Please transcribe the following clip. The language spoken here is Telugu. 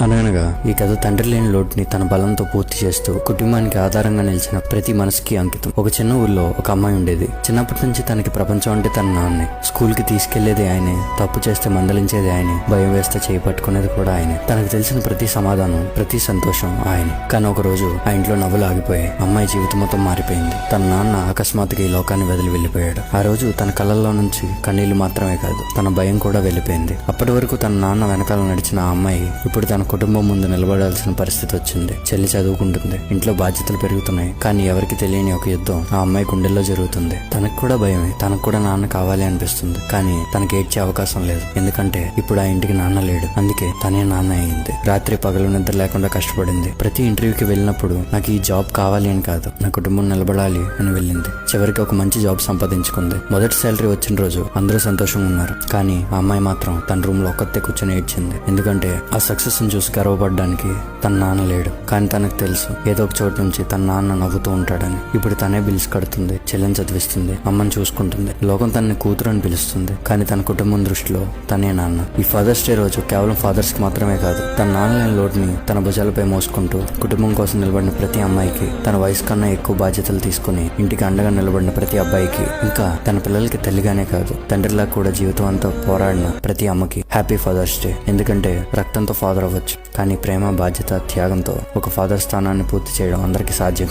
అనగనగా ఈ కథ తండ్రి లేని లోటుని తన బలంతో పూర్తి చేస్తూ కుటుంబానికి ఆధారంగా నిలిచిన ప్రతి మనసుకి అంకితం. ఒక చిన్న ఊర్లో ఒక అమ్మాయి ఉండేది. చిన్నప్పటి నుంచి తనకి ప్రపంచం అంటే తన నాన్నే. స్కూల్ కి తీసుకెళ్లేది ఆయనే, తప్పు చేస్తే మందలించేది ఆయనే, భయం వేస్తే చేయి పట్టుకునేది కూడా ఆయనే. తనకు తెలిసిన ప్రతి సమాధానం, ప్రతి సంతోషం ఆయనే. కానీ ఒక రోజు ఆ ఇంట్లో నవ్వులు ఆగిపోయాయి. అమ్మాయి జీవితం మొత్తం మారిపోయింది. తన నాన్న అకస్మాత్తుగా ఈ లోకాన్ని వదిలి వెళ్లిపోయాడు. ఆ రోజు తన కళ్ళల్లో నుంచి కన్నీళ్లు మాత్రమే కాదు, తన భయం కూడా వెళ్లిపోయింది. అప్పటి వరకు తన నాన్న వెనకాల నడిచిన ఆ అమ్మాయి ఇప్పుడు తన కుటుంబం ముందు నిలబడాల్సిన పరిస్థితి వచ్చింది. చెల్లి చదువుకుంటుంది, ఇంట్లో బాధ్యతలు పెరుగుతున్నాయి. కానీ ఎవరికి తెలియని ఒక యుద్ధం ఆ అమ్మాయి గుండెల్లో జరుగుతుంది. తనకు కూడా భయమే, తనకు కూడా నాన్న కావాలి అనిపిస్తుంది. కానీ తనకి ఏడ్చే అవకాశం లేదు, ఎందుకంటే ఇప్పుడు ఆ ఇంటికి నాన్న లేడు. అందుకే తనే నాన్న అయింది. రాత్రి పగలు నిద్ర లేకుండా కష్టపడింది. ప్రతి ఇంటర్వ్యూకి వెళ్ళినప్పుడు నాకు ఈ జాబ్ కావాలి అని కాదు, నా కుటుంబం నిలబడాలి అని వెళ్ళింది. చివరికి ఒక మంచి జాబ్ సంపాదించుకుంది. మొదటి శాలరీ వచ్చిన రోజు అందరూ సంతోషంగా ఉన్నారు. కానీ ఆ అమ్మాయి మాత్రం తన రూమ్ లో ఒక్కతే కూర్చొని ఏడ్చింది. ఎందుకంటే ఆ సక్సెస్ ని చూసి గర్వపడడానికి తన నాన్న లేడు. కానీ తనకు తెలుసు ఏదో ఒక చోటు నుంచి తన నాన్న నవ్వుతూ ఉంటాడని. ఇప్పుడు తనే బిల్స్ కడుతుంది, చెల్లిని చదివిస్తుంది, అమ్మని చూసుకుంటుంది. లోకం తనని కూతురు అని పిలుస్తుంది. కానీ తన కుటుంబం దృష్టిలో తనే నాన్న. ఈ ఫాదర్స్ డే రోజు కేవలం ఫాదర్స్ కి మాత్రమే కాదు, తన నాన్న లేని లోటుని తన భుజాలపై మోసుకుంటూ కుటుంబం కోసం నిలబడిన ప్రతి అమ్మాయికి, తన వయసు కన్నా ఎక్కువ బాధ్యతలు తీసుకుని ఇంటికి అండగా నిలబడిన ప్రతి అబ్బాయికి, ఇంకా తన పిల్లలకి తల్లిగానే కాదు తండ్రిలా కూడా జీవితం అంతా పోరాడిన ప్రతి అమ్మకి హ్యాపీ ఫాదర్స్ డే. ఎందుకంటే రక్తంతో ఫాదర్ అవ్వచ్చు, కానీ ప్రేమ, బాధ్యత, త్యాగంతో ఒక ఫాదర్ స్థానాన్ని పూర్తి చేయడం అందరికీ సాధ్యం.